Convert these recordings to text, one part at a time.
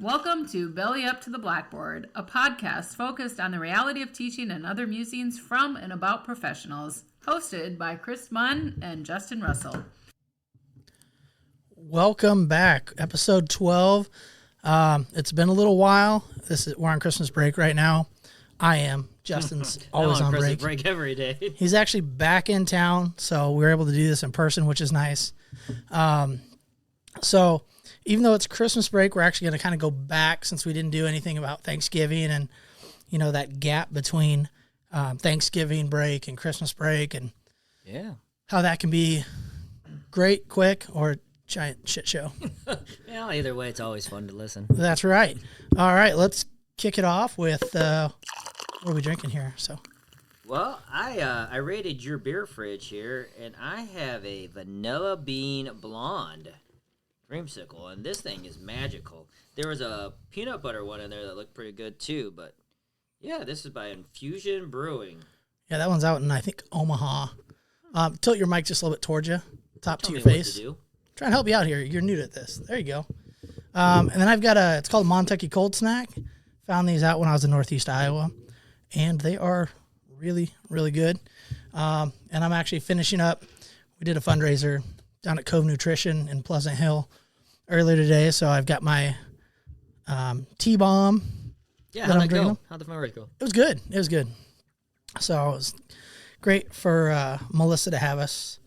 Welcome to Belly Up to the Blackboard, a podcast focused on the reality of teaching and other musings from and about professionals, hosted by Chris Munn and Justin Russell. Welcome back, episode 12. It's been a little while. We're on Christmas break right now. I am. Justin's always on break. Break every day. He's actually back in town, so we were able to do this in person, which is nice. So even though it's Christmas break, we're actually going to kind of go back since we didn't do anything about Thanksgiving and, that gap between Thanksgiving break and Christmas break and how that can be great, quick, or giant shit show. Well, either way, it's always fun to listen. That's right. All right, let's kick it off with what are we drinking here? Well, I rated your beer fridge here, and I have a vanilla bean blonde dreamsicle, and this thing is magical. There was a peanut butter one in there that looked pretty good too, but yeah, this is by Infusion Brewing. Yeah, that one's out in, I think, Omaha. Tilt your mic just a little bit towards you, top Tell to me your what face. to do. Try and help you out here. You're new to this. There you go. And then I've got it's called Montucky Cold Snack. Found these out when I was in Northeast Iowa, and they are really, really good. And I'm actually finishing up. We did a fundraiser down at Cove Nutrition in Pleasant Hill earlier today, so I've got my T-bomb. Yeah, that how'd I'm that go? drinking. How'd the fundraiser go? It was good. It was good. So it was great for Melissa to have us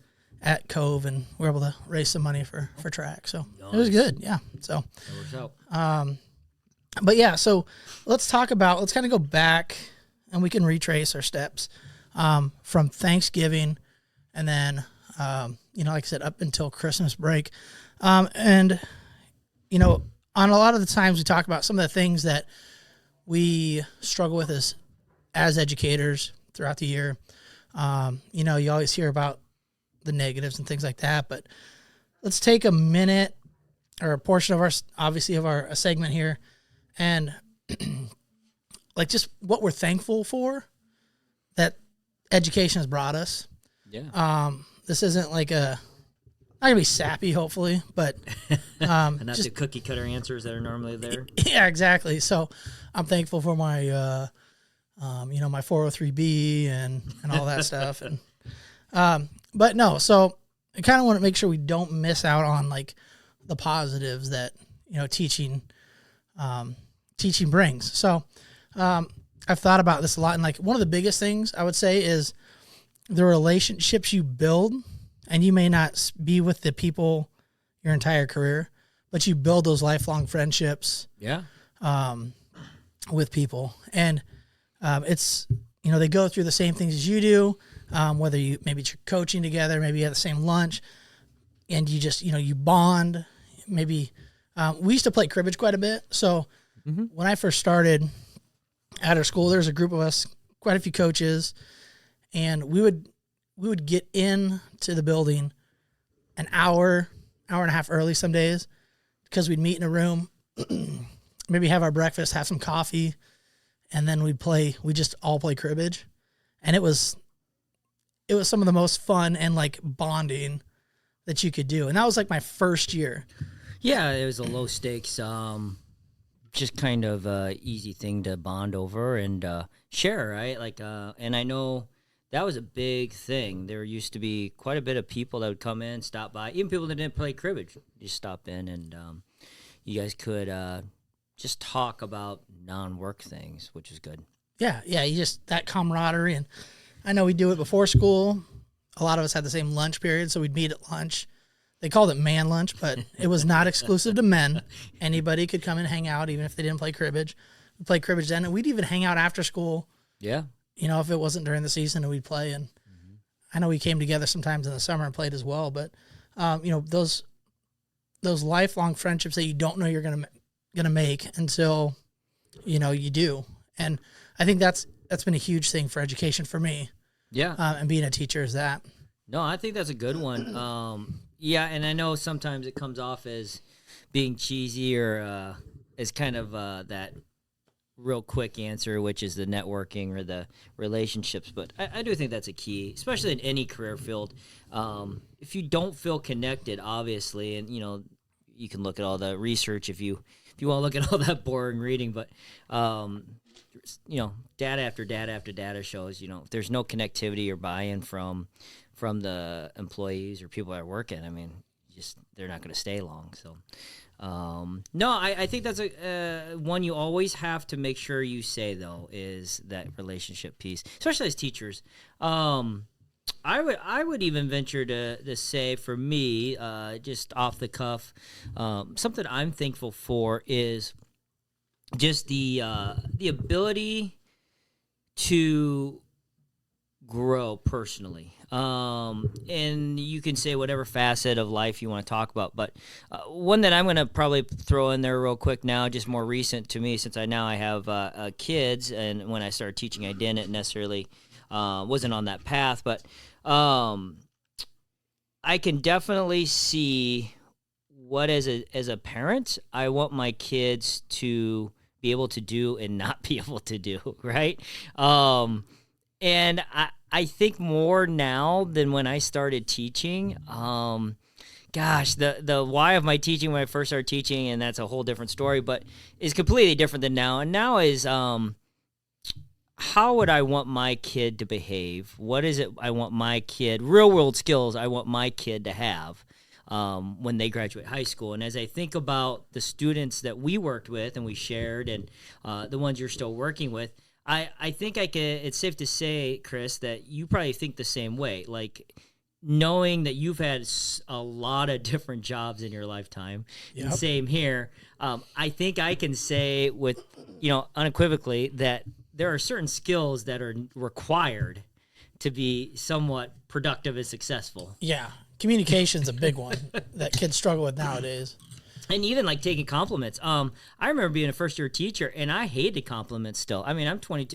at Cove, and we were able to raise some money for track. So It was good. Yeah. So That works out. but yeah, so let's kind of go back and we can retrace our steps from Thanksgiving and then, like I said, up until Christmas break. And on a lot of the times we talk about some of the things that we struggle with as educators throughout the year. You always hear about the negatives and things like that, but let's take a minute or a portion of our segment here and like just what we're thankful for that education has brought us. Yeah. This isn't like not gonna be sappy, hopefully, but And not the cookie cutter answers that are normally there. yeah, exactly. So I'm thankful for my my 403B and all that stuff. And but no, so I kind of want to make sure we don't miss out on like the positives that teaching brings. So I've thought about this a lot, and like one of the biggest things I would say is the relationships you build, and you may not be with the people your entire career, but you build those lifelong friendships. Yeah. With people, and it's they go through the same things as you do, whether you're coaching together, maybe you have the same lunch, and you just you bond. Maybe we used to play cribbage quite a bit. So when I first started at our school, there was a group of us, quite a few coaches, and we would get into the building an hour and a half early some days because we'd meet in a room. Maybe have our breakfast, have some coffee, and then we just all play cribbage. And it was some of the most fun and like bonding that you could do. And that was like my first year. Yeah, it was a low stakes, just kind of easy thing to bond over and share, right? Like, and I know that was a big thing. There used to be quite a bit of people that would come in, stop by, even people that didn't play cribbage, just stop in, and you guys could just talk about non-work things, which is good. Yeah, you just that camaraderie. And I know we do it before school. A lot of us had the same lunch period, so we'd meet at lunch. They called it man lunch, but it was not exclusive to men. Anybody could come and hang out, even if they didn't play cribbage. We played cribbage then, and we'd even hang out after school. Yeah. If it wasn't during the season, and we'd play. And I know we came together sometimes in the summer and played as well. But those lifelong friendships that you don't know you're gonna make until you do. And I think that's been a huge thing for education for me. Yeah. And being a teacher is that. No, I think that's a good one. Yeah, and I know sometimes it comes off as being cheesy or as kind of that real quick answer, which is the networking or the relationships. But I do think that's a key, especially in any career field. If you don't feel connected, obviously, and you can look at all the research. If you if you want to look at all that boring reading. But data after data after data shows, if there's no connectivity or buy-in from the employees or people that are working, I mean, they're not going to stay long. So, no, I think that's one you always have to make sure you say, though, is that relationship piece, especially as teachers. I would even venture to say, for me, just off the cuff, something I'm thankful for is just the ability to grow personally. And you can say whatever facet of life you want to talk about, but one that I'm going to probably throw in there real quick now, just more recent to me, since I have kids, and when I started teaching, I didn't necessarily wasn't on that path, but I can definitely see what as a parent I want my kids to be able to do and not be able to do, right? And I think more now than when I started teaching. Gosh, the why of my teaching when I first started teaching, and that's a whole different story, but is completely different than now. And now is how would I want my kid to behave? What is it I want my kid, real world skills I want my kid to have when they graduate high school? And as I think about the students that we worked with and we shared, and the ones you're still working with, I think it's safe to say, Chris, that you probably think the same way. Like, knowing that you've had a lot of different jobs in your lifetime, Yep. and same here, I think I can say with, unequivocally that there are certain skills that are required to be somewhat productive and successful. Yeah. Communication's a big one that kids struggle with nowadays. And even like taking compliments. I remember being a first year teacher, and I hated compliments still. I mean,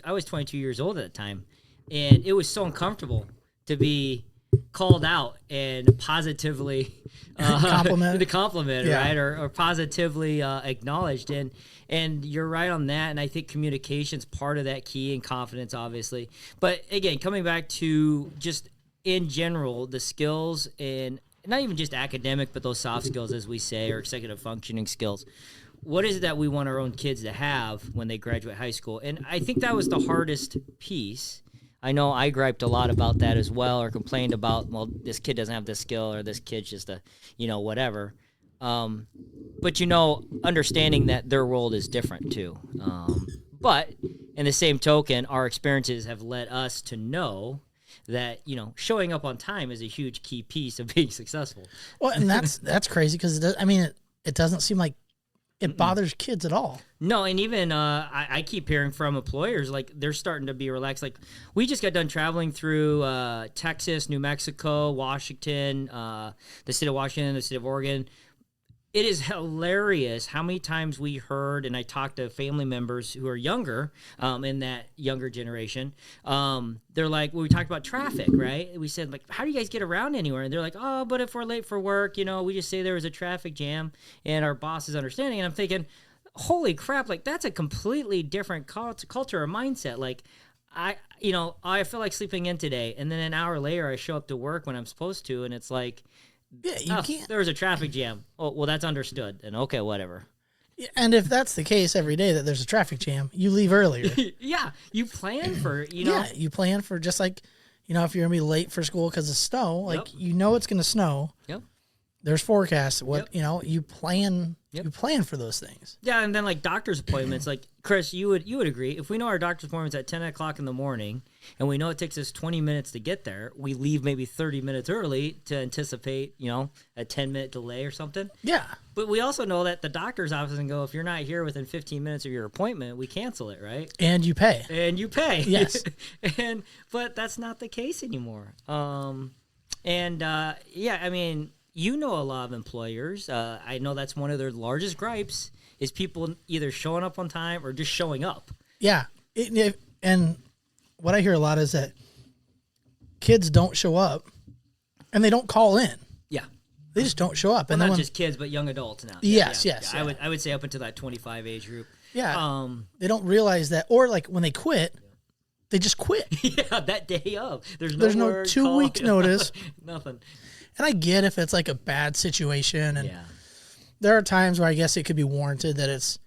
I was 22 years old at the time, and it was so uncomfortable to be called out and positively complimented, Yeah. right? Or positively acknowledged. And you're right on that. And I think communication's part of that key, and confidence, obviously. But again, coming back to just in general, the skills, and not even just academic, but those soft skills, as we say, or executive functioning skills. What is it that we want our own kids to have when they graduate high school? And I think that was the hardest piece. I know I griped a lot about that as well, or complained about, well, this kid doesn't have this skill, or this kid's just whatever. But understanding that their world is different too. But in the same token, our experiences have led us to know that showing up on time is a huge key piece of being successful. Well, and that's crazy, because it doesn't seem like it bothers kids at all. No, and even I keep hearing from employers, like, they're starting to be relaxed. Like, we just got done traveling through Texas, New Mexico, Washington, the state of Washington, the state of Oregon. It is hilarious how many times we heard, and I talked to family members who are younger, in that younger generation. They're like, well, we talked about traffic, right? We said, like, how do you guys get around anywhere? And they're like, oh, but if we're late for work, we just say there was a traffic jam, and our boss is understanding. And I'm thinking, holy crap, like, that's a completely different culture or mindset. Like, I feel like sleeping in today, and then an hour later I show up to work when I'm supposed to, and it's like, Yeah, you can't. there was a traffic jam. Oh, well, that's understood. And okay, whatever. And if that's the case every day that there's a traffic jam, you leave earlier. Yeah, you plan for, Yeah, you plan for, just like, if you're going to be late for school because of snow, like, Yep. it's going to snow. Yep. There's forecasts. You plan. Yep. You plan for those things. Yeah, and then like doctor's appointments, like, Chris, you would agree, if we know our doctor's appointment's at 10 o'clock in the morning, and we know it takes us 20 minutes to get there, we leave maybe 30 minutes early to anticipate, a 10-minute delay or something. Yeah. But we also know that the doctor's office can go, if you're not here within 15 minutes of your appointment, we cancel it, right? And you pay. And you pay. Yes. But that's not the case anymore. I mean, a lot of employers. I know that's one of their largest gripes, is people either showing up on time or just showing up. Yeah. And what I hear a lot is that kids don't show up, and they don't call in. Yeah. They just don't show up. Well, and not then just kids, but young adults now. Yes. Yeah. I would say up until that 25 age group. Yeah. They don't realize that, or like when they quit, they just quit. Yeah, that day of. There's no no 2 weeks notice. Nothing. And I get if it's like a bad situation, and there are times where I guess it could be warranted that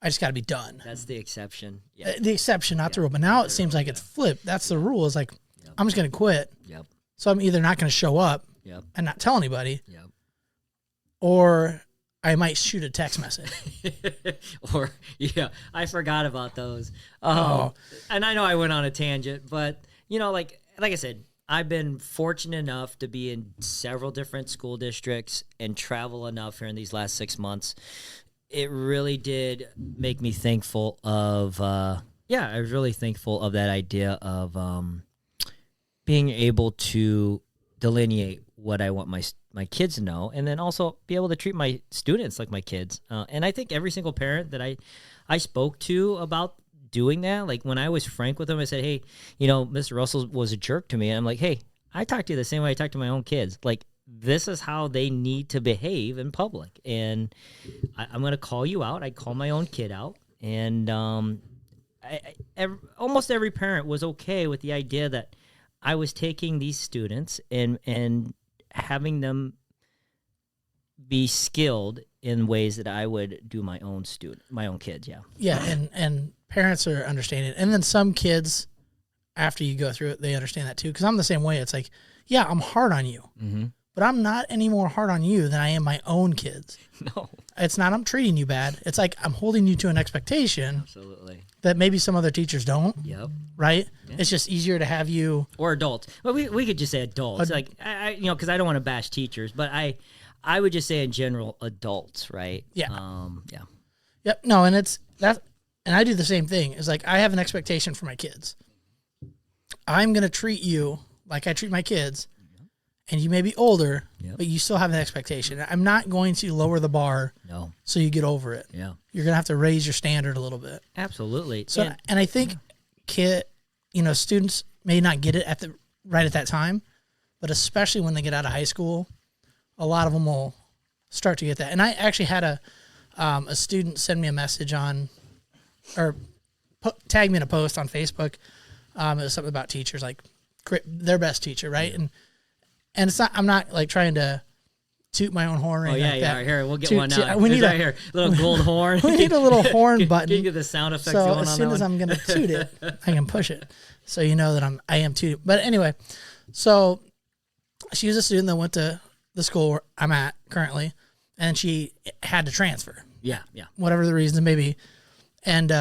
I just got to be done. That's the exception. Yeah. The exception, not the rule. But now it seems like it's flipped. That's the rule. It's like, I'm just going to quit. Yep. So I'm either not going to show up Yep. and not tell anybody, Yep. or I might shoot a text message. Or I forgot about those. Oh. And I know I went on a tangent, but like I said, I've been fortunate enough to be in several different school districts and travel enough here in these last 6 months. It really did make me thankful of, I was really thankful of that idea of being able to delineate what I want my kids to know, and then also be able to treat my students like my kids. And I think every single parent that I spoke to about doing that, like when I was frank with them, I said, hey, Mr. Russell was a jerk to me. And I'm like, hey, I talk to you the same way I talk to my own kids. Like, this is how they need to behave in public. And I'm going to call you out. I call my own kid out. And almost every parent was okay with the idea that I was taking these students and having them be skilled in ways that I would do my own kids. Yeah. Yeah. And parents are understanding. And then some kids, after you go through it, they understand that too. Cause I'm the same way. It's like, yeah, I'm hard on you, but I'm not any more hard on you than I am my own kids. No, It's not, I'm treating you bad. It's like, I'm holding you to an expectation absolutely. that maybe some other teachers don't. Yep. Right. Yeah. It's just easier to have you, Or adults. Well, we could just say adults. Like, cause I don't want to bash teachers, but I would just say in general, adults, right? Yeah. Yeah. Yep. No, and it's that, and I do the same thing. It's like, I have an expectation for my kids. I'm going to treat you like I treat my kids, and you may be older, but you still have an expectation. I'm not going to lower the bar so you get over it. Yeah. You're going to have to raise your standard a little bit. Absolutely. So, and I think students may not get it right at that time, but especially when they get out of high school, a lot of them will start to get that. And I actually had a student send me a message tag me in a post on Facebook. It was something about teachers, like their best teacher, right? And it's not. I'm not like trying to toot my own horn. Oh yeah, like yeah. that. Here, we'll get one out. We need right here, little gold horn. We need a little horn button. Can you get the sound effects so going on as soon as I'm going to toot it, I can push it, so you know that I am tooting. But anyway, so she was a student that went to the school where I'm at currently, and she had to transfer. Yeah. Whatever the reason may be, and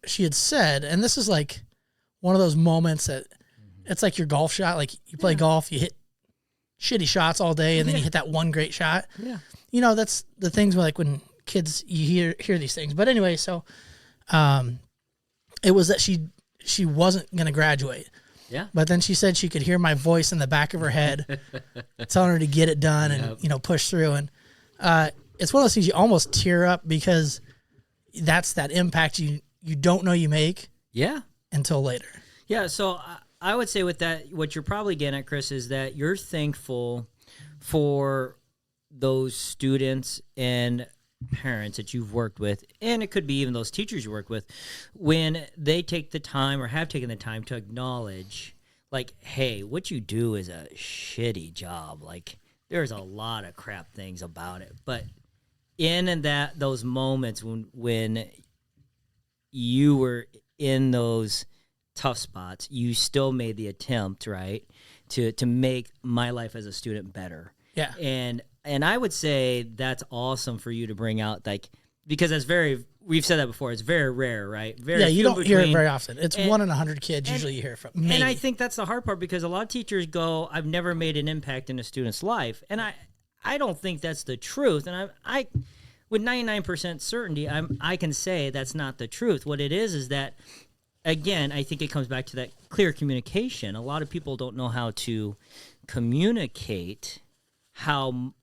she had said, and this is like one of those moments that it's like your golf shot. Like you play golf, you hit shitty shots all day, and then you hit that one great shot. Yeah. That's the things where, like, when kids, you hear these things. But anyway, so it was that she wasn't going to graduate. Yeah. But then she said she could hear my voice in the back of her head telling her to get it done and, push through. And it's one of those things you almost tear up because that's that impact you don't know you make until later. Yeah, so I would say with that, what you're probably getting at, Chris, is that you're thankful for those students and parents that you've worked with, and it could be even those teachers you work with, when they take the time or have taken the time to acknowledge, like, hey, what you do is a shitty job. Like, there's a lot of crap things about it. But in those moments when you were in those tough spots, you still made the attempt, right, to make my life as a student better. Yeah. And I would say that's awesome for you to bring out, like, because we've said that before, it's very rare, right? You don't hear it very often. It's 1 in 100 kids usually you hear from. Maybe. And I think that's the hard part, because a lot of teachers go, I've never made an impact in a student's life. And I don't think that's the truth. And I with 99% certainty, I can say that's not the truth. What it is that, again, I think it comes back to that clear communication. A lot of people don't know how to communicate how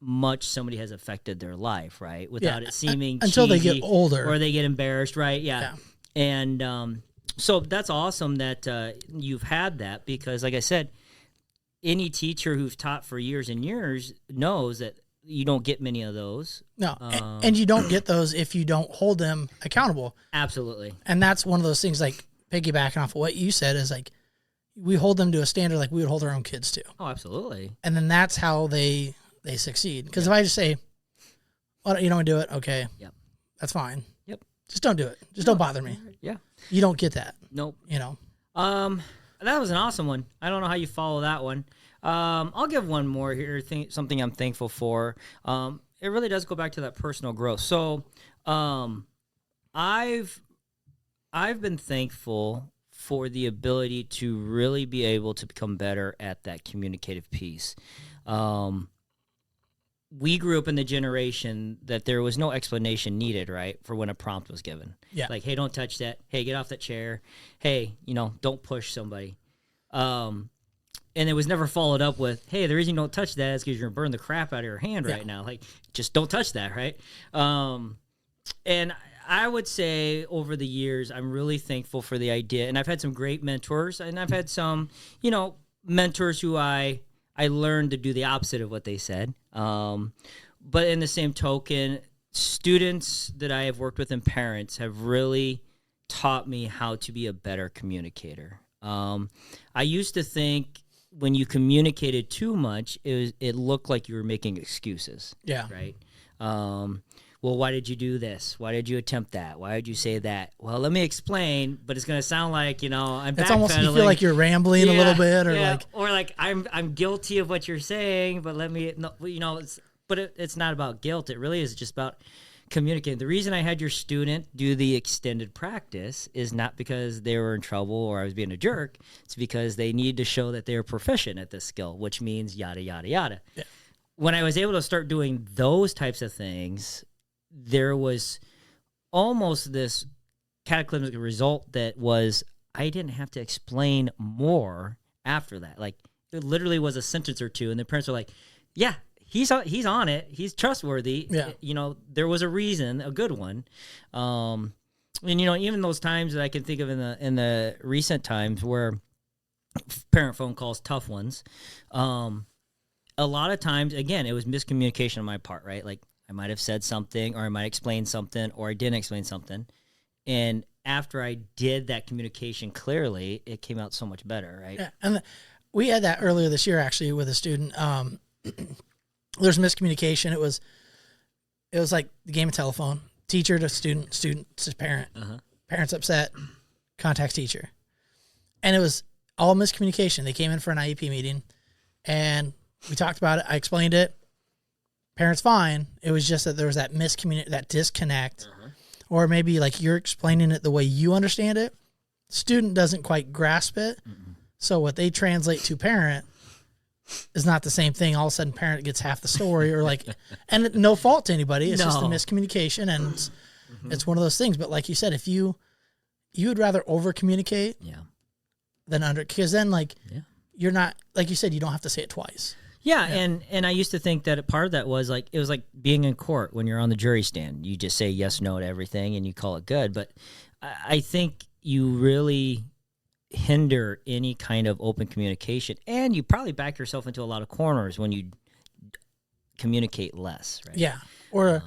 much somebody has affected their life, right? Without it seeming until cheesy, they get older or they get embarrassed, right? Yeah. And so that's awesome that you've had that, because, like I said, any teacher who's taught for years and years knows that you don't get many of those. No, and you don't get those if you don't hold them accountable. Absolutely. And that's one of those things, like, piggybacking off of what you said, is like, we hold them to a standard like we would hold our own kids to. Oh, absolutely. And then that's how they they succeed. Because if I just say, "Oh, you don't want to do it," okay, Yep. that's fine. Yep. Just don't do it. Just don't bother me. Yeah. You don't get that. Nope. You know. That was an awesome one. I don't know how you follow that one. I'll give one more here. Something I'm thankful for. It really does go back to that personal growth. So, I've been thankful for the ability to really be able to become better at that communicative piece. We grew up in the generation that there was no explanation needed, right, for when a prompt was given. Yeah. Like, hey, don't touch that. Hey, get off that chair. Hey, don't push somebody. And it was never followed up with, hey, the reason you don't touch that is because you're going to burn the crap out of your hand right now. Like, just don't touch that, right? And I would say over the years, I'm really thankful for the idea. And I've had some great mentors, and I've had some, mentors who I learned to do the opposite of what they said. But in the same token, students that I have worked with and parents have really taught me how to be a better communicator. I used to think when you communicated too much, it looked like you were making excuses. Yeah. Right. Well, why did you do this? Why did you attempt that? Why did you say that? Well, let me explain, but it's going to sound like, I'm It's almost, you feel like you're rambling a little bit, or like I'm guilty of what you're saying, but let me, it's not about guilt. It really is just about communicating. The reason I had your student do the extended practice is not because they were in trouble or I was being a jerk. It's because they need to show that they are proficient at this skill, which means yada, yada, yada. Yeah. When I was able to start doing those types of things, there was almost this cataclysmic result that was I didn't have to explain more after that. Like, it literally was a sentence or two, and the parents were like, yeah, he's on it. He's trustworthy. Yeah. There was a reason, a good one. And, even those times that I can think of in the recent times where parent phone calls, tough ones, a lot of times, again, it was miscommunication on my part, right? Like, I might have said something, or I might explain something, or I didn't explain something. And after I did that communication clearly, it came out so much better, right? Yeah. And we had that earlier this year, actually, with a student. There's miscommunication. It was like the game of telephone. Teacher to student, student to parent. Uh-huh. Parents upset, contacts teacher. And it was all miscommunication. They came in for an IEP meeting, and we talked about it. I explained it. Parents fine. It was just that there was that that disconnect, or maybe like you're explaining it the way you understand it. Student doesn't quite grasp it. Mm-mm. So what they translate to parent is not the same thing. All of a sudden, parent gets half the story, or like, and no fault to anybody. It's just a miscommunication, and it's one of those things. But like you said, if you would rather over communicate, than under, because then you're not, like you said, you don't have to say it twice. Yeah, and I used to think that a part of that was like, it was like being in court when you're on the jury stand. You just say yes, no to everything, and you call it good. But I think you really hinder any kind of open communication, and you probably back yourself into a lot of corners when you communicate less, right? Yeah, or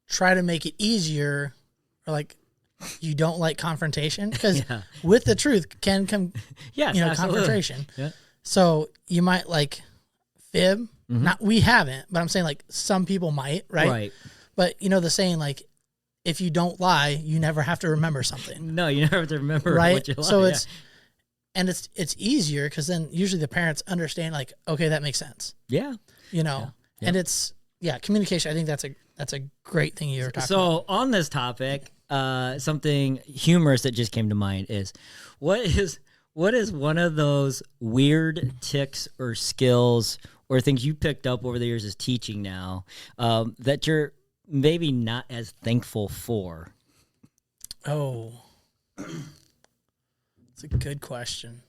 try to make it easier, or like you don't like confrontation, because with the truth can come, confrontation. Yeah. So you might fib. Mm-hmm. Not we haven't, but I'm saying some people might, right? Right. But the saying if you don't lie, you never have to remember something. No, you never have to remember what you lie. So it's easier because then usually the parents understand okay, that makes sense. Yeah. And it's communication. I think that's a great thing you're talking about. So on this topic, something humorous that just came to mind is what is one of those weird tics or skills or things you picked up over the years as teaching now that you're maybe not as thankful for? Oh, it's a good question.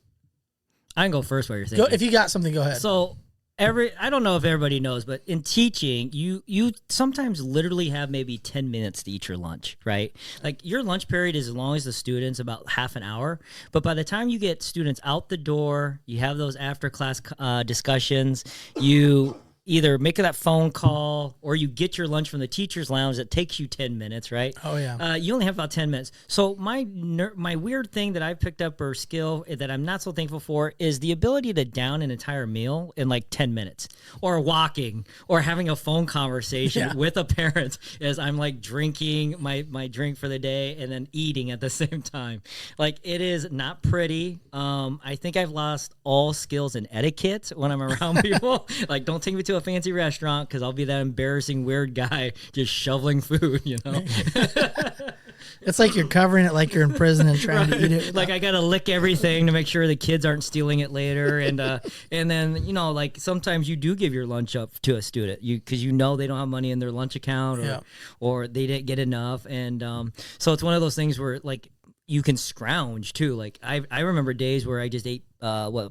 I can go first while you're thinking. If you got something, go ahead. So I don't know if everybody knows, but in teaching, you sometimes literally have maybe 10 minutes to eat your lunch, right? Like your lunch period is as long as the students, about half an hour. But by the time you get students out the door, you have those after class discussions, you either make that phone call or you get your lunch from the teacher's lounge that takes you 10 minutes, right? Oh, yeah. You only have about 10 minutes. So my weird thing that I picked up or skill that I'm not so thankful for is the ability to down an entire meal in like 10 minutes, or walking, or having a phone conversation with a parent as I'm like drinking my drink for the day and then eating at the same time. Like, it is not pretty. I think I've lost all skills in etiquette when I'm around people. Like, don't take me to a fancy restaurant because I'll be that embarrassing weird guy just shoveling food, you know? It's like you're covering it like you're in prison and trying to eat it. Like, I gotta lick everything to make sure the kids aren't stealing it later, and then, you know, like, sometimes you do give your lunch up to a student because you know they don't have money in their lunch account, or they didn't get enough, and so it's one of those things where, like, you can scrounge too. Like, I remember days where I just ate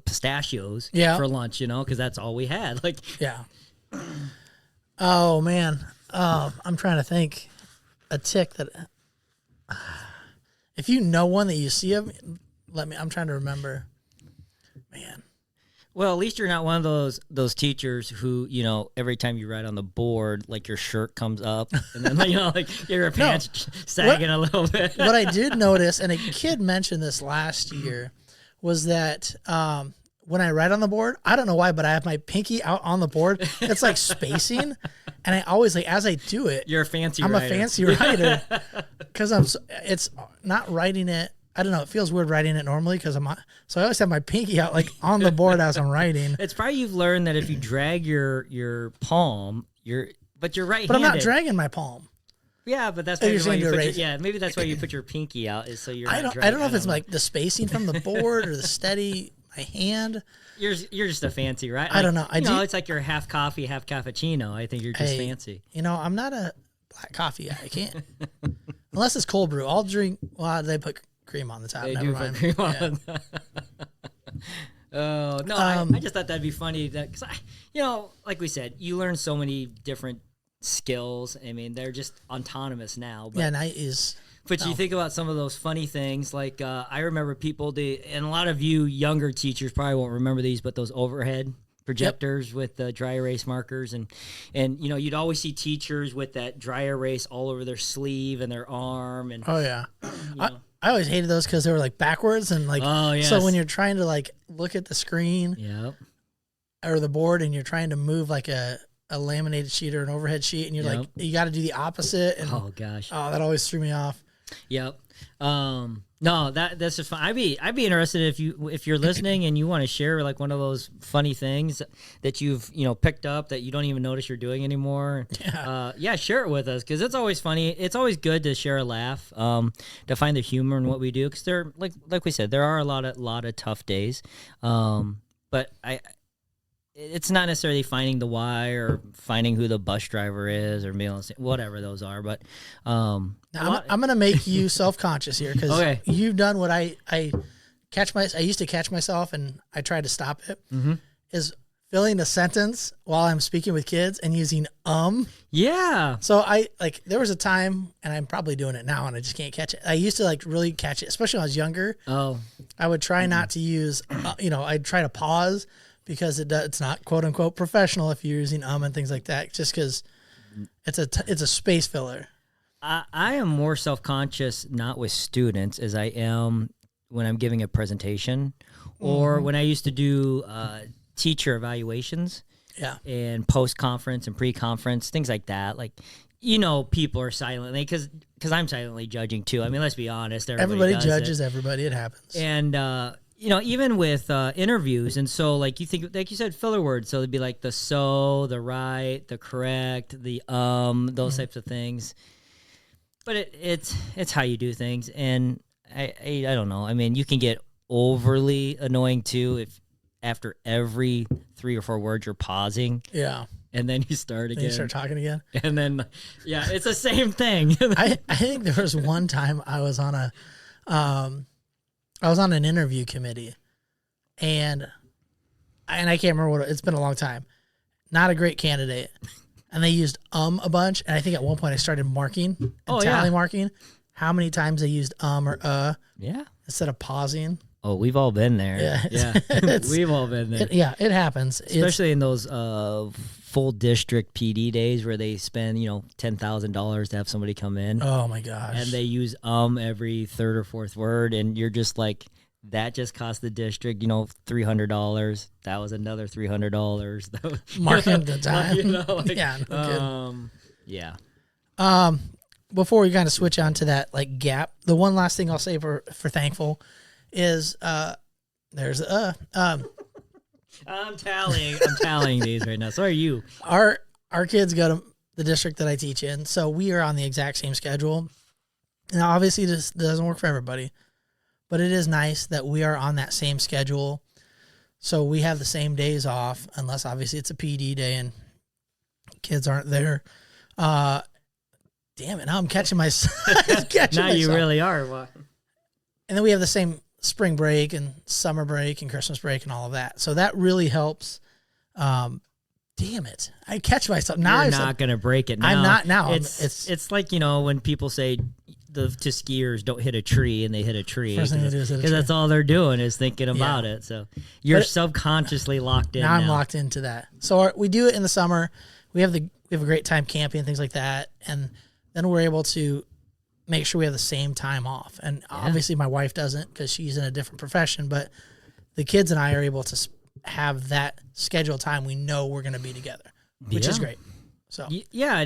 pistachios for lunch, you know, because that's all we had. Like, oh man, I'm trying to think a tick that. If you know one that you see of, I'm trying to remember. Man. Well, at least you're not one of those teachers who, you know, every time you write on the board, like, your shirt comes up and then, you know, like, your pants sagging a little bit. What I did notice, and a kid mentioned this last year, was that when I write on the board, I don't know why, but I have my pinky out on the board. It's like spacing. And I always, like, as I do it, you're a fancy I'm writer. a fancy writer because it's not writing it. I don't know. It feels weird writing it normally because so I always have my pinky out, like, on the board as I'm writing. It's probably you've learned that if you drag your palm, but you're right-handed. But I'm not dragging my palm. Yeah, but that's Oh, maybe you're why saying you to put erase. maybe that's why you put your pinky out, is so you're I not don't know if it's like the spacing from the board or the steady my hand. You're just a fancy, right? I don't know. You know, it's like you're half coffee, half cappuccino. I think you're just fancy. You know, I'm not a black coffee guy. I can't. Unless it's cold brew. I'll drink. Well, they put cream on the top. They Never do mind. put cream on. Oh, no, I just thought that'd be funny. Because, you know, like we said, you learn so many different skills. I mean, they're just autonomous now. But, night is. But you think about some of those funny things, like I remember people, and a lot of you younger teachers probably won't remember these, but those overhead projectors with the dry erase markers, and you know, you'd always see teachers with that dry erase all over their sleeve and their arm, and I always hated those because they were like backwards and like. Oh, yes. So when you're trying to like look at the screen, or the board, and you're trying to move like a laminated sheet or an overhead sheet, and you're like, you got to do the opposite. And, oh gosh, that always threw me off. Yep. No, that's just fun. I'd be interested if you're listening and you want to share like one of those funny things that you've, you know, picked up that you don't even notice you're doing anymore. Share it with us, because it's always funny. It's always good to share a laugh, to find the humor in what we do, because there, like we said, there are a lot of tough days. But it's not necessarily finding the why or finding who the bus driver is or whatever those are. But I'm going to make you self-conscious here, because you've done what I used to catch myself, and I tried to stop it, is filling a sentence while I'm speaking with kids and using Yeah. So there was a time, and I'm probably doing it now and I just can't catch it. I used to like really catch it, especially when I was younger. Oh. I would try not to use, I'd try to pause, because it's not quote unquote professional if you're using and things like that, just because it's a space filler. I am more self-conscious not with students as I am when I'm giving a presentation, or when I used to do teacher evaluations, and post-conference and pre-conference, things like that. Like, you know, people are silently, because I'm silently judging too. I mean, let's be honest. Everybody judges everybody. It happens. And you know, even with interviews, and so like you think, like you said, filler words. So it'd be like the so, the right, the correct, the those types of things. But it's how you do things, and I don't know. I mean, you can get overly annoying too if after every 3 or 4 words you're pausing. Yeah. And then you start again. And you start talking again. And then it's the same thing. I think there was one time I was on an interview committee, and I can't remember what it's been a long time. Not a great candidate. And they used a bunch, and I think at one point I started marking and tally marking how many times they used or yeah, instead of pausing. Oh, we've all been there. Yeah. Yeah. We've all been there. It happens. Especially in those full district PD days where they spend, $10,000 to have somebody come in. Oh my gosh. And they use every third or fourth word, and you're just like, that just cost the district, $300. That was another $300. Marking the time. Yeah. No Yeah. Before we kind of switch on to that like gap, the one last thing I'll say for thankful is there's I'm tallying these right now. So are you. our kids go to the district that I teach in, so we are on the exact same schedule. Now obviously this doesn't work for everybody, but it is nice that we are on that same schedule. So we have the same days off, unless obviously it's a PD day and kids aren't there. Damn it! Now I'm catching myself. Now you really are. What? And then we have the same spring break and summer break and Christmas break and all of that. So that really helps. Damn it! I catch myself now. You're not gonna break it now. I'm not now. It's like when people say to skiers don't hit a tree and they hit a tree First thing they do is hit a because tree. that's all they're doing is thinking about it. So you're subconsciously locked in. Now I'm locked into that. So we do it in the summer. We have a great time camping and things like that, and then we're able to make sure we have the same time off. And obviously my wife doesn't because she's in a different profession, but the kids and I are able to have that scheduled time. We know we're going to be together, which is great. So yeah,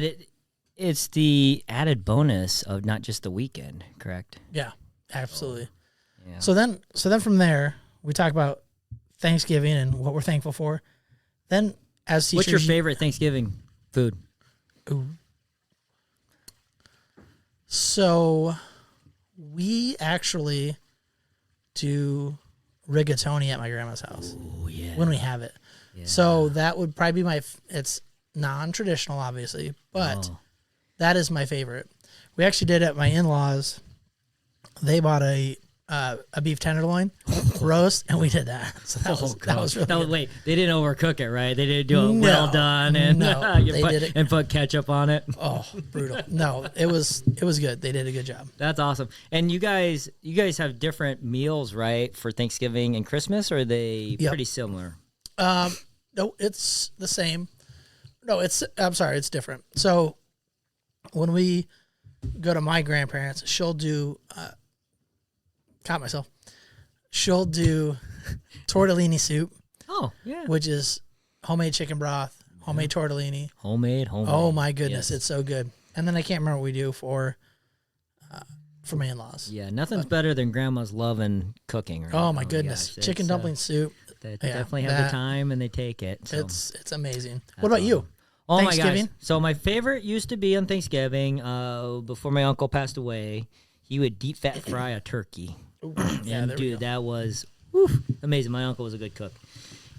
it's the added bonus of not just the weekend, correct? Yeah, absolutely. Yeah. So then from there, we talk about Thanksgiving and what we're thankful for. Then as teachers, what's your favorite Thanksgiving food? Ooh. So we actually do rigatoni at my grandma's house. Oh, yeah. When we have it. Yeah. So that would probably be it's non-traditional, obviously, but that is my favorite. We actually did it at my in-laws. They bought a beef tenderloin roast, and we did that. So that was really good. Wait, they didn't overcook it, right? They didn't do it well done, and did it. and put ketchup on it. Oh, brutal! No, it was good. They did a good job. That's awesome. And you guys have different meals, right, for Thanksgiving and Christmas, or are they pretty similar? No, it's the same. No, I'm sorry, it's different. So when we go to my grandparents, she'll do. Caught myself. She'll do tortellini soup. Oh, yeah. Which is homemade chicken broth, homemade tortellini. Homemade. Oh my goodness, it's so good. And then I can't remember what we do for my in-laws. Yeah, nothing's better than grandma's love and cooking. Right? Oh my goodness, chicken dumpling soup. They definitely have the time and they take it. So. It's amazing. What about you? Oh my gosh. So my favorite used to be on Thanksgiving. Before my uncle passed away, he would deep fat fry a turkey. And dude, that was amazing. My uncle was a good cook.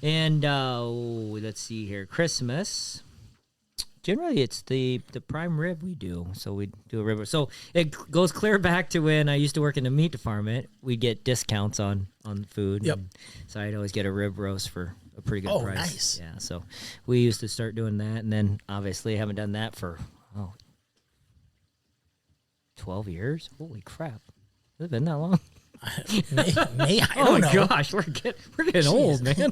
And let's see here, Christmas. Generally, it's the prime rib we do. So we do a rib. So it goes clear back to when I used to work in the meat department. We'd get discounts on food. Yep. So I'd always get a rib roast for a pretty good price. Nice. Yeah. So we used to start doing that, and then obviously I haven't done that for 12 years. Holy crap! Has it been that long? I don't know. Oh gosh, we're getting old, man.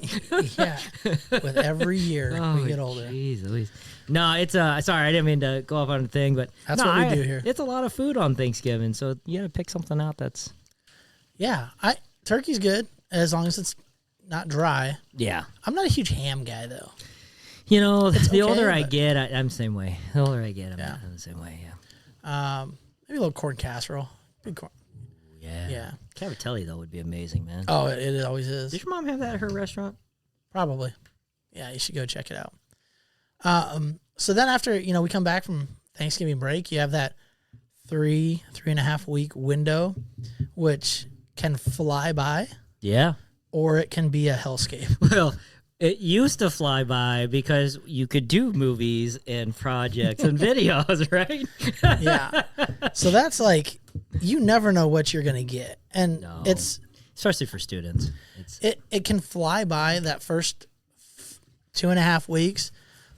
Yeah, with every year we get older. Jeez Louise. No, it's sorry, I didn't mean to go off on a thing, but that's what we do here. It's a lot of food on Thanksgiving, so you gotta pick something out that's. Yeah, turkey's good as long as it's not dry. Yeah, I'm not a huge ham guy though. The older I get, I'm the same way. The older I get, I'm the same way. Yeah. Maybe a little corn casserole. Big corn. Yeah. Cavatelli, though, would be amazing, man. Oh, it always is. Did your mom have that at her restaurant? Probably. Yeah, you should go check it out. So then after, we come back from Thanksgiving break, you have that 3.5 week window, which can fly by. Yeah. Or it can be a hellscape. Well, it used to fly by because you could do movies and projects and videos, right? Yeah. So that's like, you never know what you're going to get. And it's... Especially for students. It can fly by that first 2.5 weeks,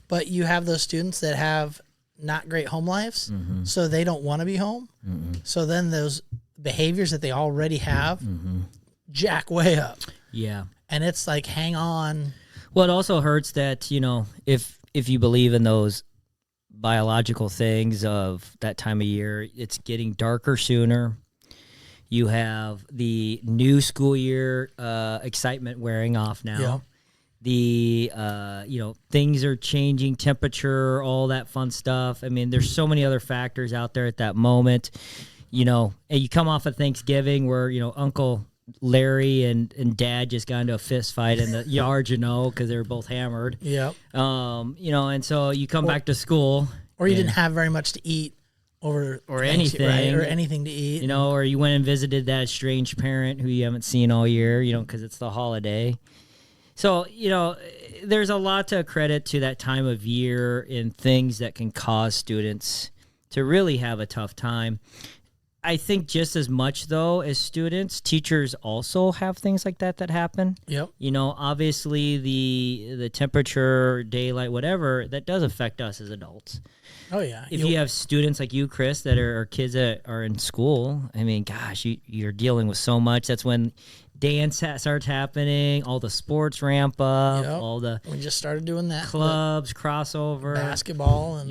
but you have those students that have not great home lives, so they don't want to be home. So then those behaviors that they already have jack way up. Yeah. And it's like, hang on. Well, it also hurts that, if you believe in those biological things of that time of year, it's getting darker sooner. You have the new school year excitement wearing off now. Yeah. The things are changing, temperature, all that fun stuff. I mean, there's so many other factors out there at that moment. And you come off of Thanksgiving where Uncle Larry and Dad just got into a fist fight in the yard, because they were both hammered. Yep. And so you come back to school, or you didn't have very much to eat over or Thanksgiving, anything, right? Or anything to eat. Or you went and visited that estranged parent who you haven't seen all year, because it's the holiday. So, there's a lot to credit to that time of year and things that can cause students to really have a tough time. I think just as much, though, as students, teachers also have things like that happen. Yep. Obviously the temperature, daylight, whatever, that does affect us as adults. Oh, yeah. If you have students like you, Chris, that are kids that are in school, I mean, gosh, you're dealing with so much. That's when dance starts happening, all the sports ramp up, Yep. all the We just started doing that. clubs, crossover, Basketball. And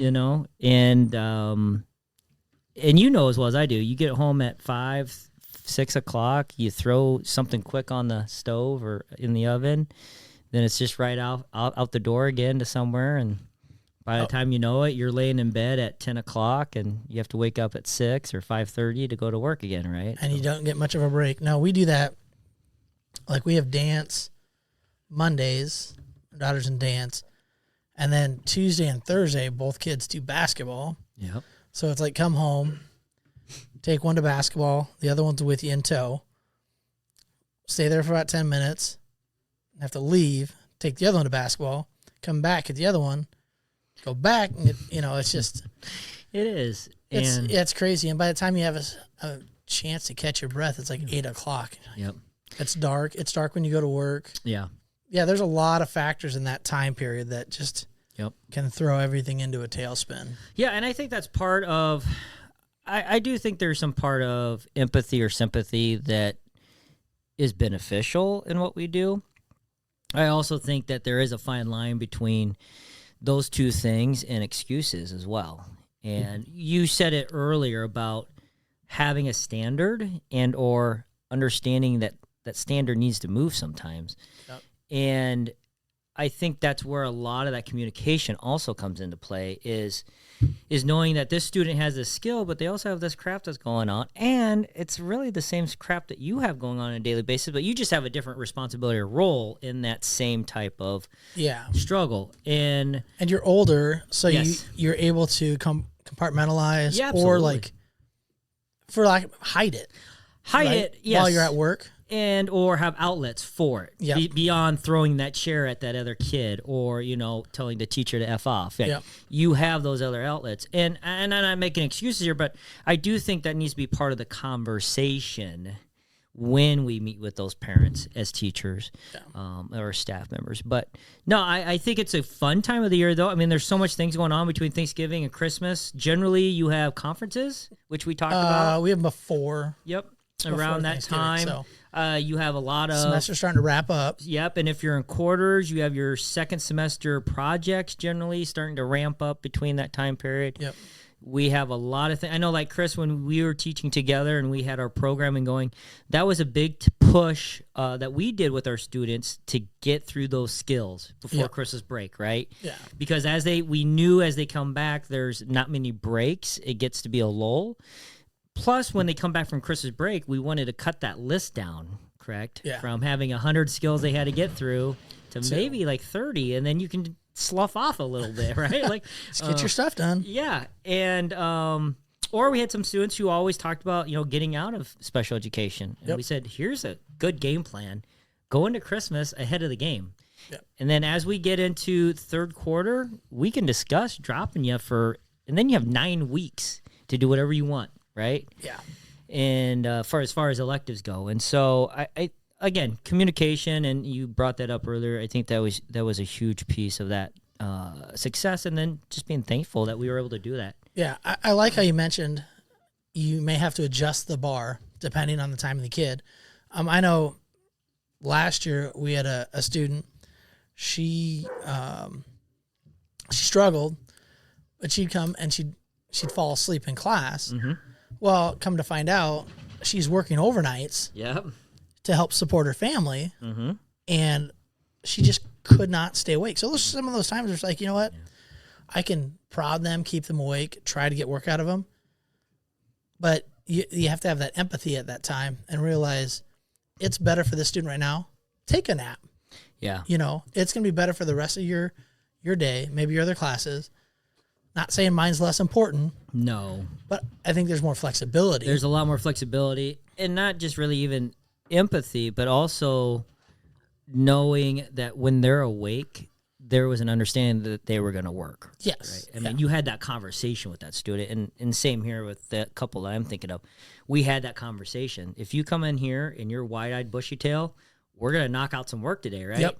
and as well as I do, you get home at 5, 6 o'clock, you throw something quick on the stove or in the oven, then it's just right out the door again to somewhere, and by the time you know it, you're laying in bed at 10 o'clock, and you have to wake up at 6 or 5:30 to go to work again, right? And you don't get much of a break. No, we do that. Like, we have dance Mondays, our daughter's in dance, and then Tuesday and Thursday, both kids do basketball. Yep. So it's like, come home, take one to basketball, the other one's with you in tow, stay there for about 10 minutes, have to leave, take the other one to basketball, come back, get the other one, go back, and it's just... It is. It's crazy. And by the time you have a chance to catch your breath, it's like 8 o'clock. Yep. It's dark. It's dark when you go to work. Yeah. Yeah, there's a lot of factors in that time period that just Yep. can throw everything into a tailspin. Yeah, and I think that's part of... I do think there's some part of empathy or sympathy that is beneficial in what we do. I also think that there is a fine line between those two things and excuses as well. And you said it earlier about having a standard and or understanding that that standard needs to move sometimes. Yep. And I think that's where a lot of that communication also comes into play is knowing that this student has this skill, but they also have this crap that's going on. And it's really the same crap that you have going on a daily basis, but you just have a different responsibility or role in that same type of struggle. And you're older, so Yes. you're able to compartmentalize Yeah, or absolutely. hide it. hide right? it, yes. While you're at work. And or have outlets for it beyond throwing that chair at that other kid or telling the teacher to F off. Yep. You have those other outlets, and I'm not making excuses here, but I do think that needs to be part of the conversation when we meet with those parents as teachers or staff members. But no, I think it's a fun time of the year, though. I mean, there's so much things going on between Thanksgiving and Christmas. Generally, you have conferences, which we talked about. We have before. Yep. Around that time, you have a lot of semester's starting to wrap up. Yep, and if you're in quarters, you have your second semester projects generally starting to ramp up between that time period. Yep. We have a lot of things. I know, like Chris, when we were teaching together and we had our programming going, that was a big push that we did with our students to get through those skills before Christmas break, right? Yeah. Because we knew as they come back, there's not many breaks. It gets to be a lull. Plus, when they come back from Christmas break, we wanted to cut that list down, correct? Yeah. From having 100 skills they had to get through to maybe like 30, and then you can slough off a little bit, right? Like, Just get your stuff done. Yeah, and or we had some students who always talked about getting out of special education, and we said, here's a good game plan: go into Christmas ahead of the game. Yep. And then as we get into third quarter, we can discuss dropping you and then you have 9 weeks to do whatever you want. Right? Yeah. And as far as electives go. And so I again, communication, and you brought that up earlier. I think that was a huge piece of that success, and then just being thankful that we were able to do that. Yeah. I like how you mentioned you may have to adjust the bar depending on the time of the kid. I know last year we had a student. She struggled, but she'd come and she'd fall asleep in class. Mm-hmm. Well, come to find out, she's working overnights Yep. to help support her family, Mm-hmm. and she just could not stay awake. So there's some of those times where it's like, you know what? I can prod them, keep them awake, try to get work out of them. But you have to have that empathy at that time and realize it's better for this student right now. Take a nap. Yeah. You know, it's going to be better for the rest of your day, maybe your other classes. Not saying mine's less important, No. but I think there's more flexibility. There's a lot more flexibility, and not just really even empathy, but also knowing that when they're awake, there was an understanding that they were going to work. Yes. Right? I mean, you had that conversation with that student, and same here with the couple that I'm thinking of. We had that conversation. If you come in here and you're wide-eyed, bushy-tail, we're going to knock out some work today, right? Yep.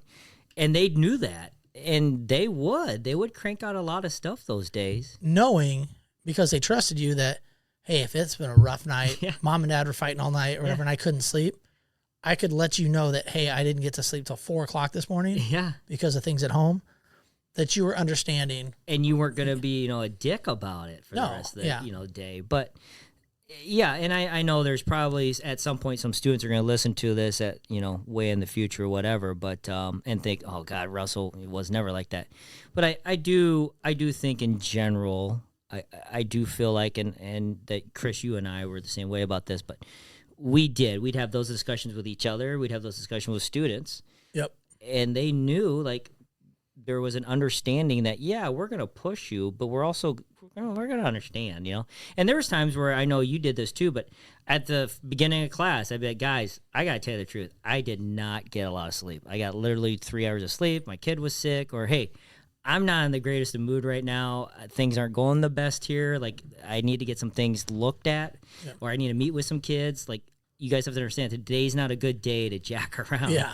And they knew that, and they would crank out a lot of stuff those days. Knowing, because they trusted you, that, hey, if it's been a rough night, Yeah. mom and dad were fighting all night or whatever, and I couldn't sleep, I could let you know that, hey, I didn't get to sleep till 4 o'clock this morning Yeah. because of things at home, that you were understanding. And you weren't going to be, a dick about it for the No, rest of the, yeah. day. But yeah, and I know there's probably at some point some students are going to listen to this at, way in the future or whatever, but, and think, oh God, Russell was never like that. But I do think in general, I do feel like, and that Chris, you and I were the same way about this, but we'd have those discussions with each other. We'd have those discussions with students. Yep. And they knew, like, there was an understanding that, yeah, we're going to push you, but we're going to understand, And there was times where I know you did this too, but at the beginning of class, I'd be like, guys, I got to tell you the truth. I did not get a lot of sleep. I got literally 3 hours of sleep. My kid was sick, or, hey, I'm not in the greatest of mood right now. Things aren't going the best here. Like, I need to get some things looked at, or I need to meet with some kids. Like, you guys have to understand, today's not a good day to jack around. Yeah.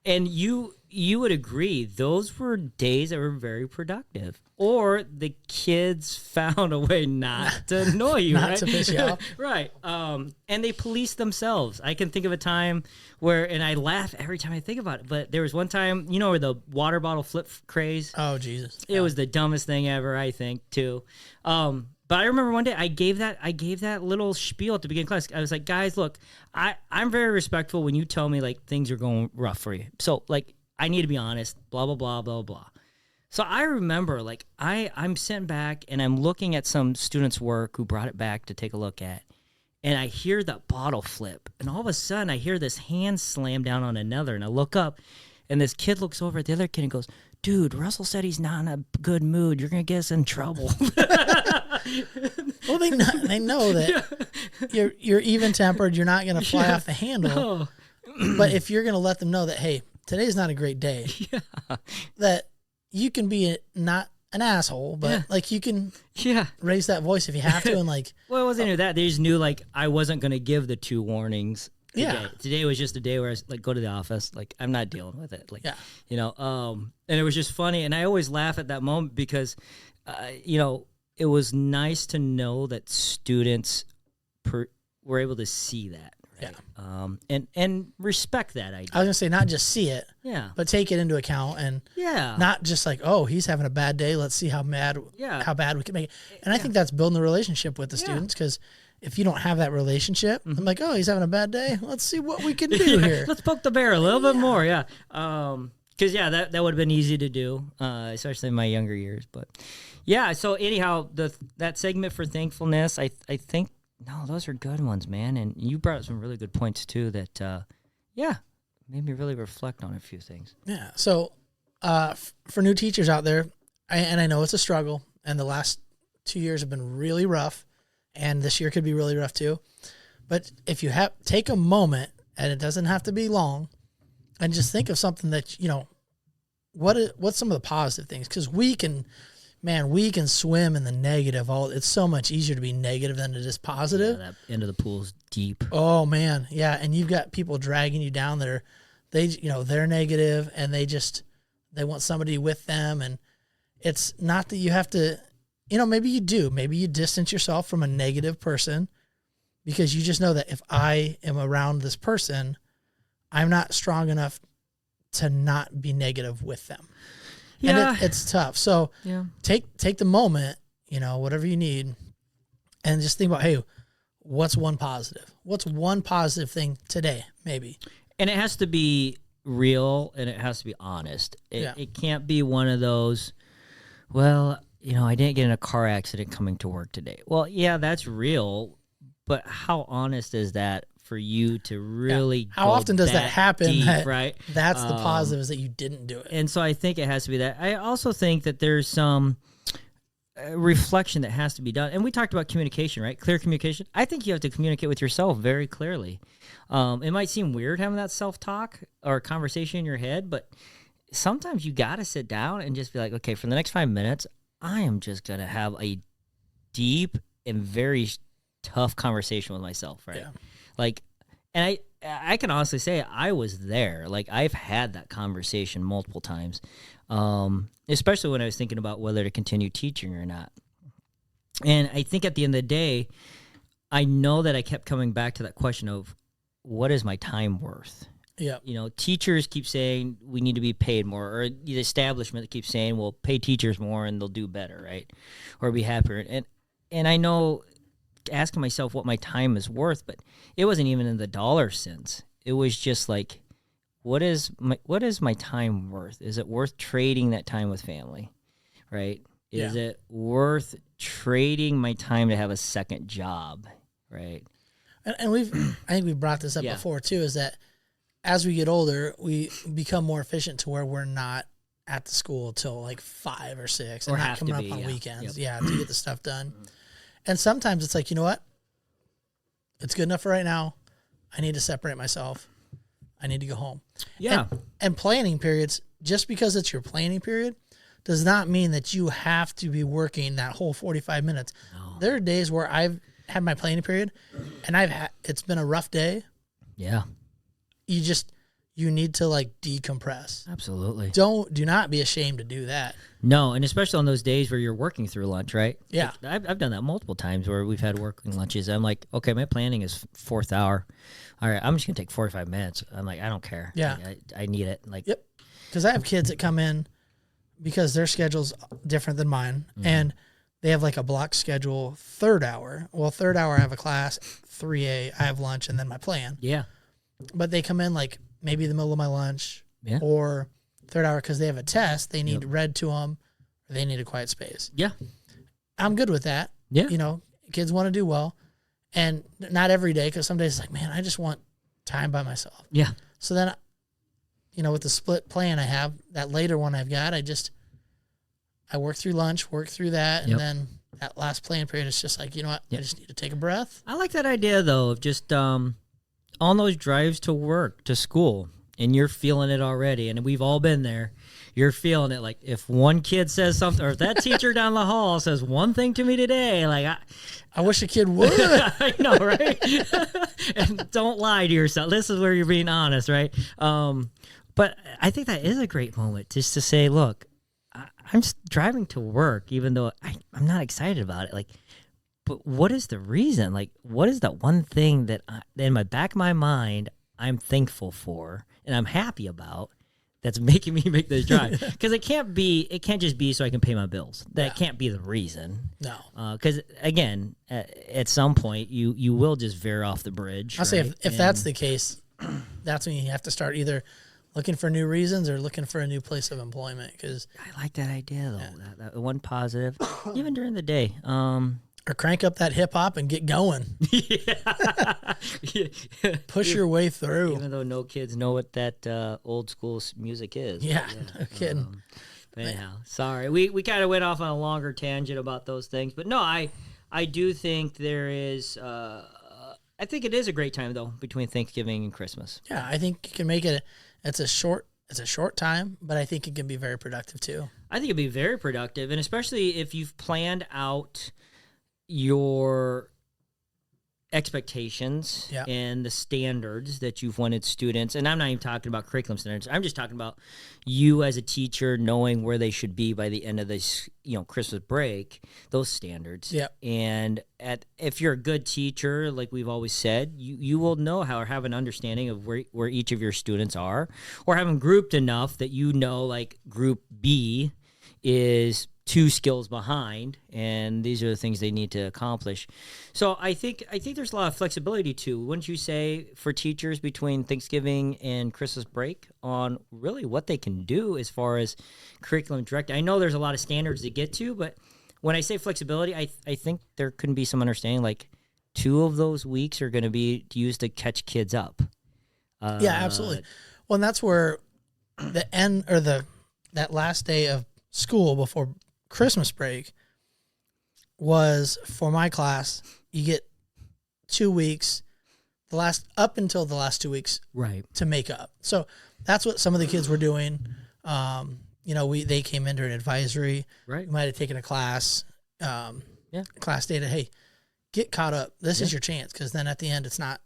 And you would agree, those were days that were very productive. Or the kids found a way not to annoy you, Not right? to piss you off. Right. And they policed themselves. I can think of a time where, and I laugh every time I think about it, but there was one time, where the water bottle flip craze? Oh, Jesus. It was the dumbest thing ever, I think, too. But I remember one day I gave that little spiel at the beginning of class. I was like, guys, look, I'm very respectful when you tell me, like, things are going rough for you. So, like, I need to be honest, blah, blah, blah, blah, blah. So I remember, like, I'm sitting back and I'm looking at some students' work who brought it back to take a look at. And I hear that bottle flip. And all of a sudden, I hear this hand slam down on another. And I look up, and this kid looks over at the other kid and goes, dude, Russell said he's not in a good mood. You're going to get us in trouble. Well, they know that you're even tempered. You're not going to fly off the handle. No. But if you're going to let them know that, hey, today's not a great day, that you can be not an asshole, but like you can raise that voice if you have to, and like. Well, it wasn't even that. They just knew, like, I wasn't going to give the 2 warnings. Today. Yeah. Today was just a day where I was like, go to the office. Like, I'm not dealing with it. Like, Yeah. and it was just funny. And I always laugh at that moment because, it was nice to know that students were able to see that. Right? Yeah. And respect that idea. I was gonna say not just see it, but take it into account, and not just like, oh, he's having a bad day. Let's see how bad we can make it. And I think that's building a relationship with the students, because if you don't have that relationship, I'm like, oh, he's having a bad day. Let's see what we can do here. Let's poke the bear a little bit more. Yeah. Because that would have been easy to do, especially in my younger years. But yeah. So anyhow, that segment for thankfulness, I think. No, those are good ones, man. And you brought up some really good points, too, that, made me really reflect on a few things. Yeah. So for new teachers out there, I know it's a struggle, and the last 2 years have been really rough, and this year could be really rough, too. But if you take a moment, and it doesn't have to be long, and just think of something that, what's some of the positive things? Because we can swim in the negative. It's so much easier to be negative than it is positive. Yeah, that end of the pool's deep. Oh man. Yeah. And you've got people dragging you down that they're negative, and they want somebody with them. And it's not that you have to, maybe you distance yourself from a negative person, because you just know that if I am around this person, I'm not strong enough to not be negative with them. Yeah. And it's tough. So Yeah. take the moment, whatever you need, and just think about, hey, what's one positive? What's one positive thing today, maybe? And it has to be real, and it has to be honest. It can't be one of those, well, I didn't get in a car accident coming to work today. Well, yeah, that's real, but how honest is that for you to really How go often does that happen? deep, That, right? That's the positive, is that you didn't do it. And so I think it has to be that. I also think that there's some reflection that has to be done. And we talked about communication, right? Clear communication. I think you have to communicate with yourself very clearly. It might seem weird having that self-talk or conversation in your head, but sometimes you got to sit down and just be like, okay, for the next 5 minutes, I am just going to have a deep and very tough conversation with myself, right? Yeah. Like, and I can honestly say I was there. Like, I've had that conversation multiple times, especially when I was thinking about whether to continue teaching or not. And I think at the end of the day, I know that I kept coming back to that question of, what is my time worth? Yeah. Teachers keep saying we need to be paid more, or the establishment keeps saying, well, pay teachers more and they'll do better, right? Or be happier. And I know, asking myself what my time is worth, but it wasn't even in the dollar sense. It was just like, what is my time worth? Is it worth trading that time with family, right? Is it worth trading my time to have a second job, right? And I think we've brought this up before too, is that as we get older, we become more efficient to where we're not at the school till like 5 or 6 and Or not have to coming be, up on yeah. weekends. Yep. To get the stuff done. And sometimes it's like, you know what? It's good enough for right now. I need to separate myself. I need to go home. Yeah. And planning periods, just because it's your planning period, does not mean that you have to be working that whole 45 minutes. No. There are days where I've had my planning period and it's been a rough day. Yeah. You need to like decompress. Absolutely. Do not be ashamed to do that. No, and especially on those days where you're working through lunch, right? Yeah. Like, I've done that multiple times where we've had working lunches. I'm like, okay, my planning is 4th hour. All right, I'm just going to take 45 minutes. I'm like, I don't care. Yeah. Like, I need it. Like, Yep. Because I have kids that come in because their schedule's different than mine, and they have like a block schedule 3rd hour. Well, 3rd hour I have a class, 3A I have lunch, and then my plan. yeah. But they come in like maybe the middle of my lunch Yeah. or 3rd hour because they have a test. They need read to them, or they need a quiet space. Yeah. I'm good with that. Yeah. Kids want to do well, and not every day, because some days it's like, man, I just want time by myself. Yeah. So then, with the split plan I have, that later one I've got, I work through lunch, work through that, and Yep. then that last plan period is just like, you know what, I just need to take a breath. I like that idea, though, of just on those drives to work, to school, and you're feeling it already, and we've all been there. You're feeling it. Like, if one kid says something, or if that teacher down the hall says one thing to me today, like, I wish a kid would. I know, right? And don't lie to yourself. This is where you're being honest, right? But I think that is a great moment just to say, look, I'm just driving to work, even though I'm not excited about it. Like, but what is the reason? Like, what is that one thing that in my back of my mind I'm thankful for and I'm happy about that's making me make this drive? Because it can't just be so I can pay my bills. That can't be the reason. No. Because again, at some point you will just veer off the bridge. I'll say right? if that's the case, that's when you have to start either looking for new reasons or looking for a new place of employment. Because I like that idea though. That one positive, even during the day. or crank up that hip hop and get going. Push your way through. Even though no kids know what that old school music is. Yeah, no kidding. But anyhow, sorry. We kind of went off on a longer tangent about those things. But no, I do think there is, I think it is a great time, though, between Thanksgiving and Christmas. Yeah, I think you can make it. It's a short time, but I think it can be very productive too. I think it'd be very productive, and especially if you've planned out your expectations Yeah. and the standards that you've wanted students, and I'm not even talking about curriculum standards, I'm just talking about you as a teacher knowing where they should be by the end of this, Christmas break, those standards. Yeah. And if you're a good teacher, like we've always said, you will know how or have an understanding of where each of your students are, or have them grouped enough that like group B is 2 skills behind, and these are the things they need to accomplish. So I think there's a lot of flexibility too, wouldn't you say, for teachers between Thanksgiving and Christmas break on really what they can do as far as curriculum directing. I know there's a lot of standards to get to, but when I say flexibility, I think there can be some understanding, like 2 of those weeks are going to be used to catch kids up. Yeah, absolutely. Well, and that's where the end or that last day of school before Christmas break was, for my class, you get 2 weeks, up until the last 2 weeks, right, to make up. So that's what some of the kids were doing. They came in during advisory. Right. We might have taken a class. Class data. Hey, get caught up. This is your chance, because then at the end, it's not.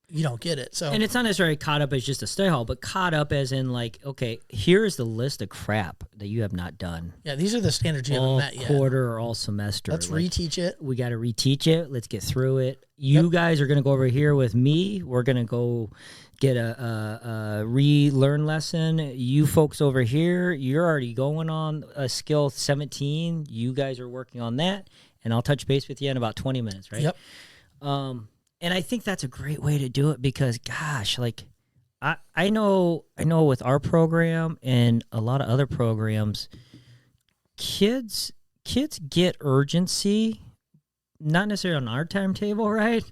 You don't get it. So, and it's not necessarily caught up as just a stay hall, but caught up as in like, okay, here's the list of crap that you have not done. Yeah, these are the standards you haven't all met yet. quarter or all semester. Let's reteach it. We got to reteach it. Let's get through it. You guys are going to go over here with me. We're going to go get a relearn lesson. You folks over here, you're already going on a skill 17. You guys are working on that, and I'll touch base with you in about 20 minutes, right? Yep. And I think that's a great way to do it, because, gosh, like I know with our program and a lot of other programs, kids get urgency, not necessarily on our timetable, right?